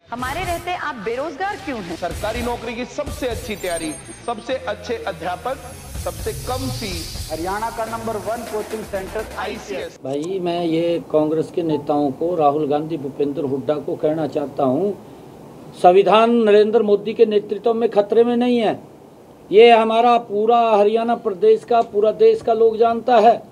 हमारे रहते आप बेरोजगार क्यों हैं? सरकारी नौकरी की सबसे अच्छी तैयारी, सबसे अच्छे अध्यापक, सबसे कम फीस, हरियाणा का नंबर 1 कोचिंग सेंटर ICS। भाई मैं ये कांग्रेस के नेताओं को, राहुल गांधी, भूपेंद्र हुड्डा को कहना चाहता हूँ, संविधान नरेंद्र मोदी के नेतृत्व में खतरे में नहीं है। ये हमारा पूरा हरियाणा प्रदेश का, पूरा देश का लोग जानता है।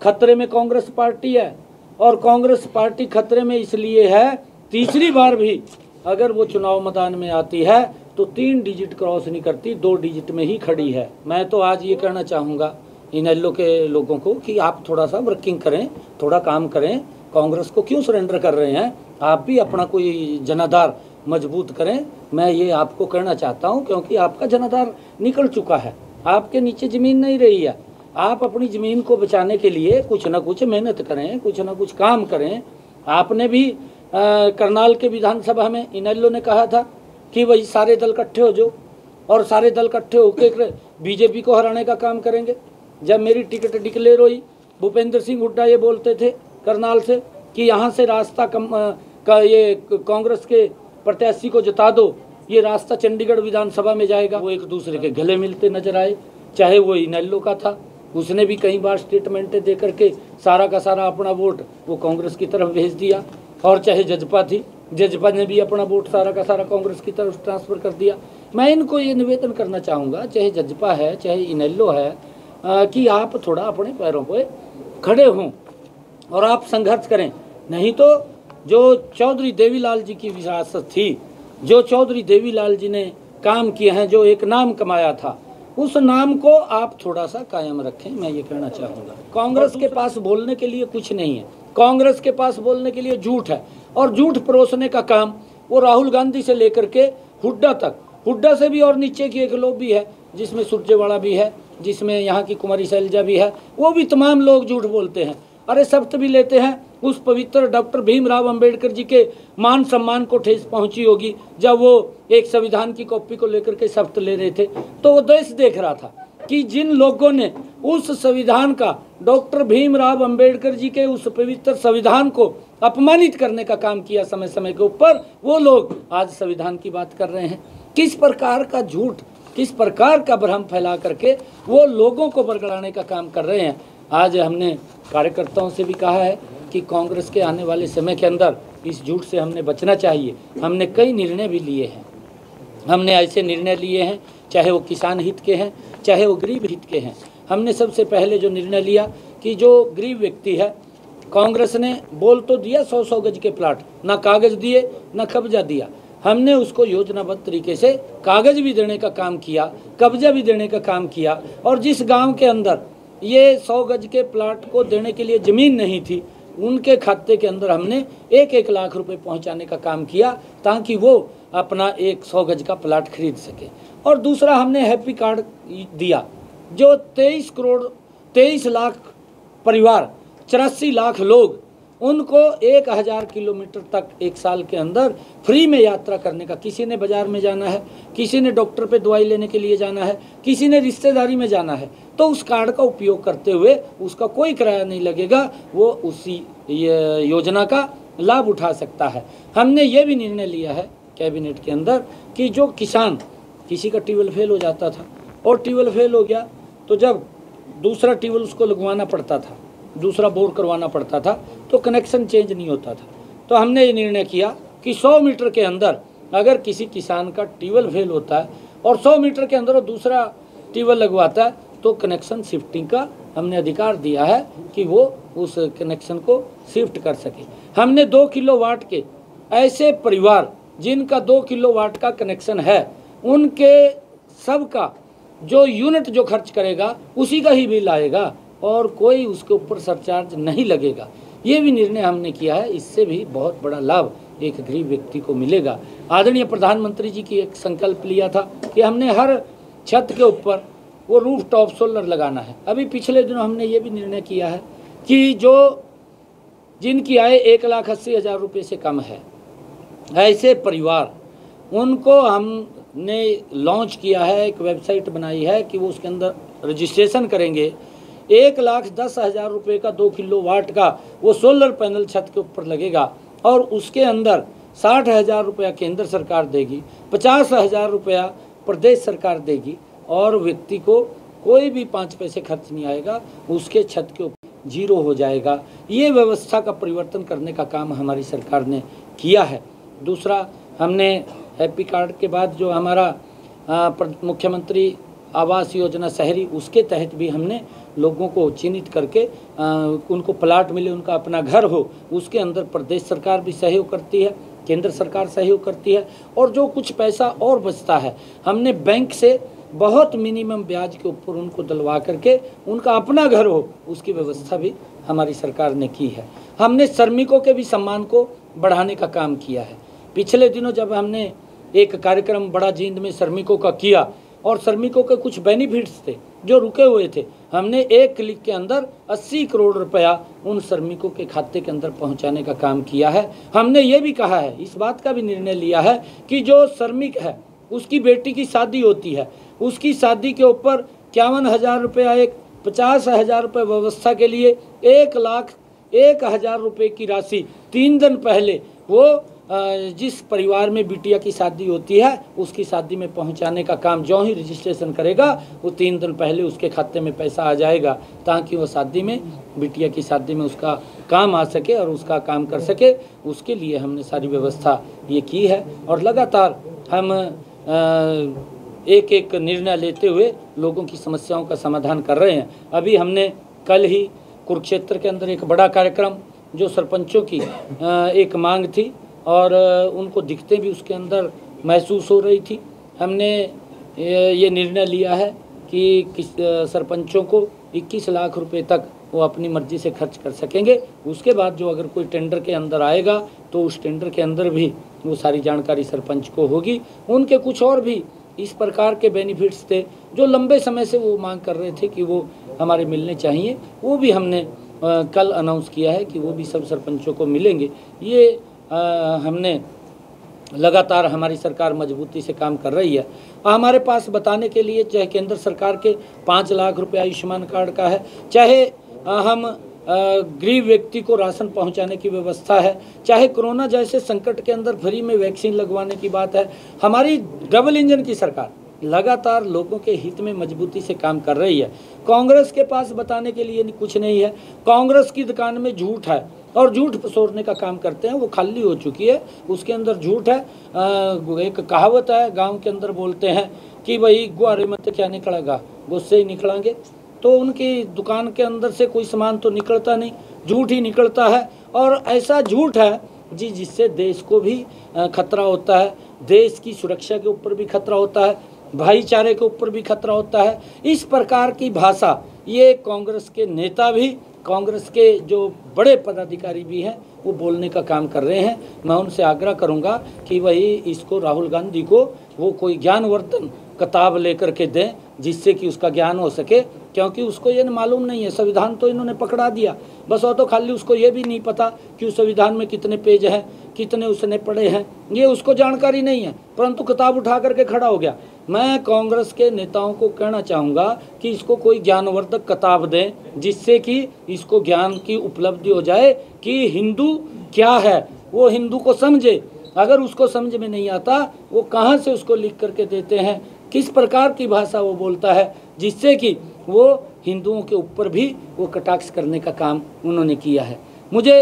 खतरे में कांग्रेस पार्टी है, और कांग्रेस पार्टी खतरे में इसलिए है, तीसरी बार भी अगर वो चुनाव मैदान में आती है तो 3 डिजिट क्रॉस नहीं करती, 2 डिजिट में ही खड़ी है। मैं तो आज ये कहना चाहूँगा इनेलो के लोगों को कि आप थोड़ा सा वर्किंग करें, थोड़ा काम करें। कांग्रेस को क्यों सरेंडर कर रहे हैं? आप भी अपना कोई जनाधार मजबूत करें। मैं ये आपको कहना चाहता हूँ, क्योंकि आपका जनाधार निकल चुका है, आपके नीचे ज़मीन नहीं रही है। आप अपनी ज़मीन को बचाने के लिए कुछ ना कुछ मेहनत करें, कुछ ना कुछ काम करें। आपने भी करनाल के विधानसभा में इनेलो ने कहा था कि वही सारे दल इकट्ठे हो जाओ, और सारे दल इकट्ठे होकर बीजेपी को हराने का काम करेंगे। जब मेरी टिकट डिक्लेयर हुई, भूपेंद्र सिंह हुड्डा ये बोलते थे करनाल से कि यहाँ से रास्ता ये कांग्रेस के प्रत्याशी को जिता दो, ये रास्ता चंडीगढ़ विधानसभा में जाएगा। वो एक दूसरे के गले मिलते नजर आए। चाहे वो इनेलो का था, उसने भी कई बार स्टेटमेंटें दे करके सारा का सारा अपना वोट वो कांग्रेस की तरफ भेज दिया, और चाहे जजपा थी, जजपा ने भी अपना वोट सारा का सारा कांग्रेस की तरफ ट्रांसफ़र कर दिया। मैं इनको ये निवेदन करना चाहूँगा, चाहे जजपा है चाहे इनेलो है, कि आप थोड़ा अपने पैरों पे खड़े हों और आप संघर्ष करें। नहीं तो जो चौधरी देवीलाल जी की विरासत थी, जो चौधरी देवीलाल जी ने काम किए हैं, जो एक नाम कमाया था, उस नाम को आप थोड़ा सा कायम रखें। मैं ये कहना चाहूँगा। कांग्रेस के पास बोलने के लिए कुछ नहीं है, कांग्रेस के पास बोलने के लिए झूठ है, और झूठ परोसने का काम वो राहुल गांधी से लेकर के हुड्डा तक, हुड्डा से भी और नीचे की एक लोग भी है, जिसमें सुरजेवाला भी है, जिसमें यहाँ की कुमारी शैलजा भी है, वो भी तमाम लोग झूठ बोलते हैं। अरे शपथ भी लेते हैं, उस पवित्र डॉक्टर भीमराव अंबेडकर जी के मान सम्मान को ठेस पहुंची होगी जब वो एक संविधान की कॉपी को लेकर के शपथ ले रहे थे। तो वो देश देख रहा था कि जिन लोगों ने उस संविधान का, डॉक्टर भीमराव अंबेडकर जी के उस पवित्र संविधान को अपमानित करने का काम किया समय समय के ऊपर, वो लोग आज संविधान की बात कर रहे हैं। किस प्रकार का झूठ, किस प्रकार का भ्रम फैला करके वो लोगों को बरगलाने का काम कर रहे हैं। आज हमने कार्यकर्ताओं से भी कहा है कि कांग्रेस के आने वाले समय के अंदर इस झूठ से हमने बचना चाहिए। हमने कई निर्णय भी लिए हैं, हमने ऐसे निर्णय लिए हैं, चाहे वो किसान हित के हैं, चाहे वो गरीब हित के हैं। हमने सबसे पहले जो निर्णय लिया कि जो गरीब व्यक्ति है, कांग्रेस ने बोल तो दिया 100-100 गज के प्लाट, ना कागज़ दिए ना कब्जा दिया। हमने उसको योजनाबद्ध तरीके से कागज़ भी देने का काम किया, कब्जा भी देने का काम किया, और जिस गांव के अंदर ये 100 गज के प्लाट को देने के लिए ज़मीन नहीं थी, उनके खाते के अंदर हमने 1-1 लाख रुपए पहुंचाने का काम किया, ताकि वो अपना एक 100 गज का प्लाट खरीद सके। और दूसरा हमने हैप्पी कार्ड दिया, जो 23 लाख परिवार, 84 लाख लोग, उनको 1000 किलोमीटर तक एक साल के अंदर फ्री में यात्रा करने का। किसी ने बाज़ार में जाना है, किसी ने डॉक्टर पे दवाई लेने के लिए जाना है, किसी ने रिश्तेदारी में जाना है, तो उस कार्ड का उपयोग करते हुए उसका कोई किराया नहीं लगेगा, वो उसी योजना का लाभ उठा सकता है। हमने ये भी निर्णय लिया है कैबिनेट के अंदर कि जो किसान, किसी का ट्यूबवेल फेल हो जाता था और ट्यूबवेल फेल हो गया तो जब दूसरा ट्यूबवेल उसको लगवाना पड़ता था, दूसरा बोर करवाना पड़ता था, तो कनेक्शन चेंज नहीं होता था। तो हमने ये निर्णय किया कि 100 मीटर के अंदर अगर किसी किसान का ट्यूबवेल फेल होता है और 100 मीटर के अंदर वो दूसरा ट्यूबवेल लगवाता है, तो कनेक्शन शिफ्टिंग का हमने अधिकार दिया है कि वो उस कनेक्शन को शिफ्ट कर सके। हमने 2 किलोवाट के ऐसे परिवार जिनका 2 किलोवाट का कनेक्शन है, उनके सबका जो यूनिट जो खर्च करेगा उसी का ही बिल आएगा, और कोई उसके ऊपर सरचार्ज नहीं लगेगा। ये भी निर्णय हमने किया है। इससे भी बहुत बड़ा लाभ एक गरीब व्यक्ति को मिलेगा। आदरणीय प्रधानमंत्री जी की एक संकल्प लिया था कि हमने हर छत के ऊपर वो रूफ टॉप सोलर लगाना है। अभी पिछले दिनों हमने ये भी निर्णय किया है कि जो जिनकी आय 1,80,000 रुपये से कम है, ऐसे परिवार, उनको हमने लॉन्च किया है, एक वेबसाइट बनाई है कि वो उसके अंदर रजिस्ट्रेशन करेंगे। 1,10,000 रुपये का 2 किलोवाट का वो सोलर पैनल छत के ऊपर लगेगा, और उसके अंदर 60,000 रुपया केंद्र सरकार देगी, 50,000 रुपया प्रदेश सरकार देगी और व्यक्ति को कोई भी 5 पैसे खर्च नहीं आएगा, उसके छत के ऊपर 0 हो जाएगा। ये व्यवस्था का परिवर्तन करने का काम हमारी सरकार ने किया है। दूसरा, हमने हैप्पी कार्ड के बाद जो हमारा मुख्यमंत्री आवास योजना शहरी, उसके तहत भी हमने लोगों को चिन्हित करके उनको प्लाट मिले, उनका अपना घर हो, उसके अंदर प्रदेश सरकार भी सहयोग करती है, केंद्र सरकार सहयोग करती है। और जो कुछ पैसा और बचता है हमने बैंक से बहुत मिनिमम ब्याज के ऊपर उनको दिलवा करके उनका अपना घर हो, उसकी व्यवस्था भी हमारी सरकार ने की है। हमने श्रमिकों के भी सम्मान को बढ़ाने का काम किया है। पिछले दिनों जब हमने एक कार्यक्रम बड़ा जींद में श्रमिकों का किया और श्रमिकों के कुछ बेनिफिट्स थे जो रुके हुए थे, हमने 1 क्लिक के अंदर 80 करोड़ रुपया उन श्रमिकों के खाते के अंदर पहुंचाने का काम किया है। हमने ये भी कहा है, इस बात का भी निर्णय लिया है कि जो श्रमिक है उसकी बेटी की शादी होती है, उसकी शादी के ऊपर 51,000 रुपया, एक 50,000 रुपये व्यवस्था के लिए 1,01,000 रुपये की राशि 3 दिन पहले वो जिस परिवार में बिटिया की शादी होती है उसकी शादी में पहुंचाने का काम जो ही रजिस्ट्रेशन करेगा वो 3 दिन पहले उसके खाते में पैसा आ जाएगा, ताकि वो शादी में, बिटिया की शादी में उसका काम आ सके और उसका काम कर सके। उसके लिए हमने सारी व्यवस्था ये की है और लगातार हम एक एक निर्णय लेते हुए लोगों की समस्याओं का समाधान कर रहे हैं। अभी हमने कल ही कुरुक्षेत्र के अंदर एक बड़ा कार्यक्रम, जो सरपंचों की एक मांग थी और उनको दिखते भी उसके अंदर महसूस हो रही थी, हमने ये निर्णय लिया है कि सरपंचों को 21 लाख रुपए तक वो अपनी मर्जी से खर्च कर सकेंगे। उसके बाद जो अगर कोई टेंडर के अंदर आएगा तो उस टेंडर के अंदर भी वो सारी जानकारी सरपंच को होगी। उनके कुछ और भी इस प्रकार के बेनिफिट्स थे जो लंबे समय से वो मांग कर रहे थे कि वो हमारे मिलने चाहिए, वो भी हमने कल अनाउंस किया है कि वो भी सब सरपंचों को मिलेंगे। ये हमने लगातार, हमारी सरकार मजबूती से काम कर रही है। हमारे पास बताने के लिए चाहे केंद्र सरकार के 5 लाख रुपए आयुष्मान कार्ड का है, चाहे हम गरीब व्यक्ति को राशन पहुंचाने की व्यवस्था है, चाहे कोरोना जैसे संकट के अंदर फ्री में वैक्सीन लगवाने की बात है। हमारी डबल इंजन की सरकार लगातार लोगों के हित में मजबूती से काम कर रही है। कांग्रेस के पास बताने के लिए कुछ नहीं है। कांग्रेस की दुकान में झूठ है और झूठ पसोरने का काम करते हैं, वो खाली हो चुकी है, उसके अंदर झूठ है। एक कहावत है गांव के अंदर, बोलते हैं कि भाई गुआरे में तो क्या निकलेगा, गुस्से ही निकलेंगे। तो उनकी दुकान के अंदर से कोई सामान तो निकलता नहीं, झूठ ही निकलता है। और ऐसा झूठ है जी जिससे देश को भी खतरा होता है, देश की सुरक्षा के ऊपर भी खतरा होता है, भाईचारे के ऊपर भी खतरा होता है। इस प्रकार की भाषा ये कांग्रेस के नेता भी, कांग्रेस के जो बड़े पदाधिकारी भी हैं, वो बोलने का काम कर रहे हैं। मैं उनसे आग्रह करूंगा कि वही इसको, राहुल गांधी को, वो कोई ज्ञानवर्धन किताब लेकर के दें जिससे कि उसका ज्ञान हो सके, क्योंकि उसको ये मालूम नहीं है। संविधान तो इन्होंने पकड़ा दिया, बस वो तो खाली उसको ये भी नहीं पता कि उस संविधान में कितने पेज हैं, कितने उसने पढ़े हैं, ये उसको जानकारी नहीं है, परंतु किताब उठा करके खड़ा हो गया। मैं कांग्रेस के नेताओं को कहना चाहूँगा कि इसको कोई ज्ञानवर्धक किताब दें जिससे कि इसको ज्ञान की उपलब्धि हो जाए कि हिंदू क्या है, वो हिंदू को समझे। अगर उसको समझ में नहीं आता, वो कहाँ से उसको लिख करके देते हैं, किस प्रकार की भाषा वो बोलता है, जिससे कि वो हिंदुओं के ऊपर भी वो कटाक्ष करने का काम उन्होंने किया है। मुझे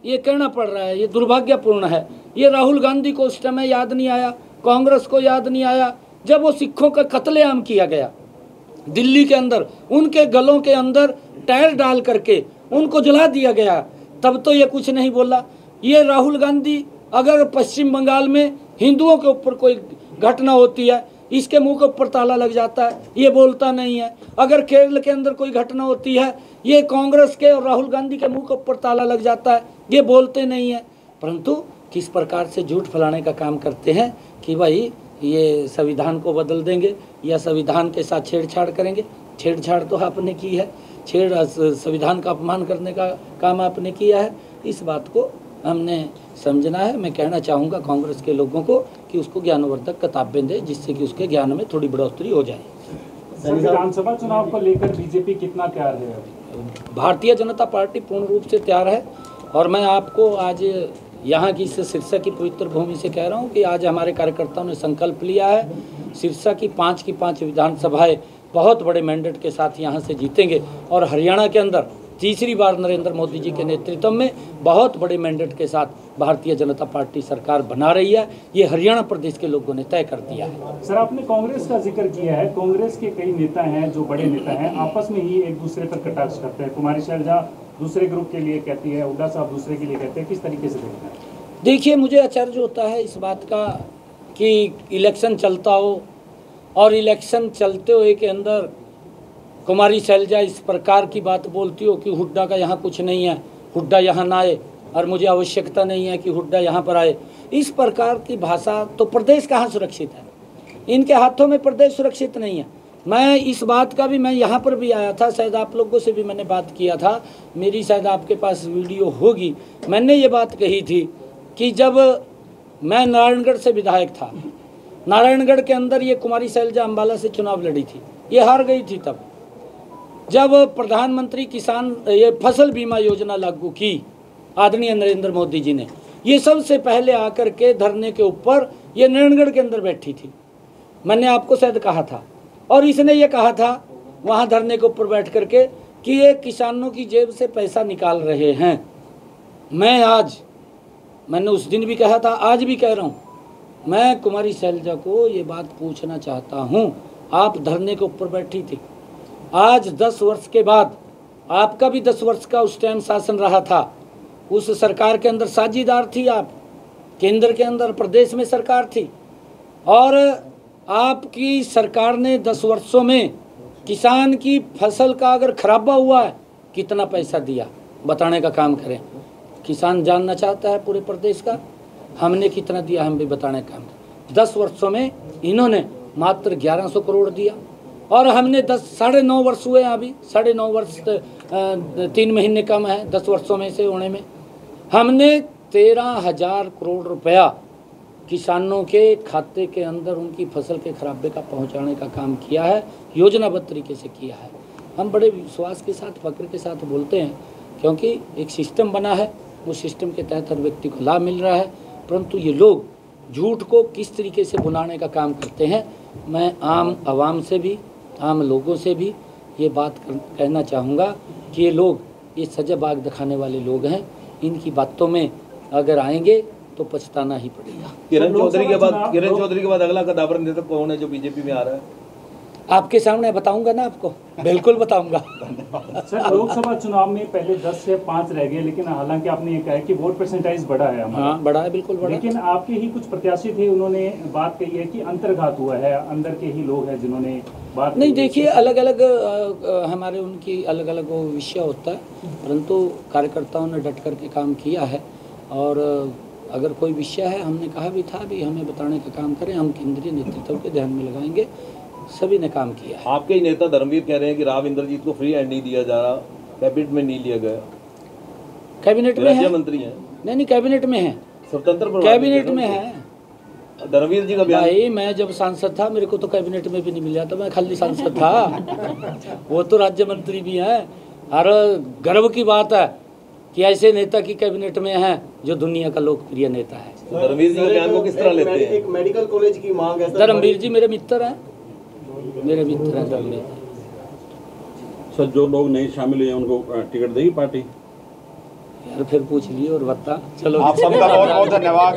ये कहना पड़ रहा है, ये दुर्भाग्यपूर्ण है। ये राहुल गांधी को उस समय याद नहीं आया, कांग्रेस को याद नहीं आया जब वो सिखों का कत्लेआम किया गया दिल्ली के अंदर, उनके गलों के अंदर टायर डाल करके उनको जला दिया गया, तब तो ये कुछ नहीं बोला। ये राहुल गांधी अगर पश्चिम बंगाल में हिंदुओं के ऊपर कोई घटना होती है, इसके मुंह के ऊपर ताला लग जाता है, ये बोलता नहीं है। अगर केरल के अंदर कोई घटना होती है, ये कांग्रेस के और राहुल गांधी के मुंह के ऊपर ताला लग जाता है, ये बोलते नहीं है। परंतु किस प्रकार से झूठ फैलाने का काम करते हैं कि भाई ये संविधान को बदल देंगे या संविधान के साथ छेड़छाड़ करेंगे। छेड़छाड़ तो आपने की है, संविधान का अपमान करने का काम आपने किया है। इस बात को हमने समझना है। मैं कहना चाहूँगा कांग्रेस के लोगों को कि उसको ज्ञानवर्धक किताबें दें जिससे कि उसके ज्ञान में थोड़ी बढ़ोतरी हो जाए। विधानसभा चुनाव को लेकर बीजेपी कितना तैयार है? भारतीय जनता पार्टी पूर्ण रूप से तैयार है और मैं आपको आज यहाँ की इस सिरसा की पवित्र भूमि से कह रहा हूँ कि आज हमारे कार्यकर्ताओं ने संकल्प लिया है, सिरसा की 5 की 5 विधानसभाएं बहुत बड़े मैंडेट के साथ यहाँ से जीतेंगे और हरियाणा के अंदर तीसरी बार नरेंद्र मोदी जी के नेतृत्व में बहुत बड़े मैंडेट के साथ भारतीय जनता पार्टी सरकार बना रही है। ये हरियाणा प्रदेश के लोगों ने तय कर दिया है। सर, आपने कांग्रेस का जिक्र किया है। कांग्रेस के कई नेता हैं जो बड़े नेता हैं, आपस में ही एक दूसरे पर कटाक्ष करते हैं। कुमारी शैलजा दूसरे ग्रुप के लिए कहती है, हुड्डा साहब दूसरे के लिए कहते हैं, किस तरीके से देखते हैं? देखिए, मुझे आश्चर्य होता है इस बात का कि इलेक्शन चलता हो और इलेक्शन चलते हुए के अंदर कुमारी शैलजा इस प्रकार की बात बोलती हो कि हुड्डा का यहाँ कुछ नहीं है, हुड्डा यहाँ ना आए और मुझे आवश्यकता नहीं है कि हुड्डा यहाँ पर आए। इस प्रकार की भाषा तो प्रदेश कहाँ सुरक्षित है? इनके हाथों में प्रदेश सुरक्षित नहीं है। मैं इस बात का भी, मैं यहाँ पर भी आया था, शायद आप लोगों से भी मैंने बात किया था, मेरी शायद आपके पास वीडियो होगी। मैंने ये बात कही थी कि जब मैं नारायणगढ़ से विधायक था, नारायणगढ़ के अंदर ये कुमारी शैलजा अम्बाला से चुनाव लड़ी थी, ये हार गई थी। तब जब प्रधानमंत्री किसान ये फसल बीमा योजना लागू की आदरणीय नरेंद्र मोदी जी ने, ये सबसे पहले आकर के धरने के ऊपर ये नारायणगढ़ के अंदर बैठी थी। मैंने आपको शायद कहा था और इसने ये कहा था वहाँ धरने के ऊपर बैठ करके कि ये किसानों की जेब से पैसा निकाल रहे हैं। मैंने उस दिन भी कहा था, आज भी कह रहा हूँ, मैं कुमारी शैलजा को ये बात पूछना चाहता हूँ, आप धरने के ऊपर बैठी थी, आज 10 वर्ष के बाद, आपका भी 10 वर्ष का उस टाइम शासन रहा था, उस सरकार के अंदर साझीदार थी आप, केंद्र के अंदर प्रदेश में सरकार थी और आपकी सरकार ने 10 वर्षों में किसान की फसल का अगर खराबा हुआ है कितना पैसा दिया बताने का काम करें। किसान जानना चाहता है पूरे प्रदेश का, हमने कितना दिया हम भी बताने का काम। 10 वर्षों में इन्होंने मात्र 1100 करोड़ दिया और हमने 9.5 वर्ष हुए, अभी 9.5 वर्ष 3 महीने कम है 10 वर्षों में से होने में, हमने 13,000 करोड़ रुपया किसानों के खाते के अंदर उनकी फसल के खराबे का पहुंचाने का काम किया है, योजनाबद्ध तरीके से किया है। हम बड़े विश्वास के साथ, फक्र के साथ बोलते हैं क्योंकि एक सिस्टम बना है, उस सिस्टम के तहत हर व्यक्ति को लाभ मिल रहा है, परंतु ये लोग झूठ को किस तरीके से बुनाने का काम करते हैं। मैं आम आवाम से भी, आम लोगों से भी ये बात कहना चाहूँगा कि ये लोग ये सजाबाग दिखाने वाले लोग हैं, इनकी बातों में अगर आएंगे तो पछताना ही पड़ेगा। किरण चौधरी के बाद अगला कदावर नेता कौन है जो बीजेपी में आ रहा है? आपके सामने बताऊंगा ना, आपको बिल्कुल बताऊंगा। सर, लोकसभा चुनाव में पहले 10 से 5 रह गए, लेकिन हालांकि आपने ये कहा है कि वोट परसेंटाइज बढ़ा है हमारा। हाँ, बढ़ा है, बिल्कुल बढ़ा। लेकिन आपके ही कुछ प्रत्याशी थे, उन्होंने बात कही है कि अंतर्घात हुआ है, अंदर के ही लोग हैं जिन्होंने बात नहीं। देखिए, अलग अलग हमारे उनकी अलग अलग वो विषय होता है, परंतु कार्यकर्ताओं ने डट करके काम किया है और अगर कोई विषय है, हमने कहा भी था भी हमें बताने का काम करें, हम केंद्रीय नेतृत्व के ध्यान में लगाएंगे। सभी ने काम किया है। आपके ही नेता धर्मवीर कह रहे हैं कि राव इंद्रजीत को फ्री हैंड नहीं दिया जा रहा, कैबिनेट में नहीं लिया गया। कैबिनेट में है, राज्य मंत्री हैं। नहीं, कैबिनेट में है, स्वतंत्र कैबिनेट में है। धर्मवीर जी का बयान। भाई, मैं जब सांसद था मेरे को तो कैबिनेट में भी नहीं मिला था, मैं खाली सांसद था। वो तो राज्य मंत्री भी हैं। और गर्व की बात है कि ऐसे नेता की कैबिनेट में है जो दुनिया का लोकप्रिय नेता है। धर्मवीर जी के बयान को किस तरह लेते हैं? एक मेडिकल कॉलेज की मांग है। धर्मवीर जी मेरे मित्र हैं, मेरे मित्र हैं धर्मवीर। सर, जो लोग नहीं शामिल हुए उनको टिकट देगी पार्टी? यार फिर पूछ लिए और बता। चलो, आप सबका बहुत बहुत धन्यवाद।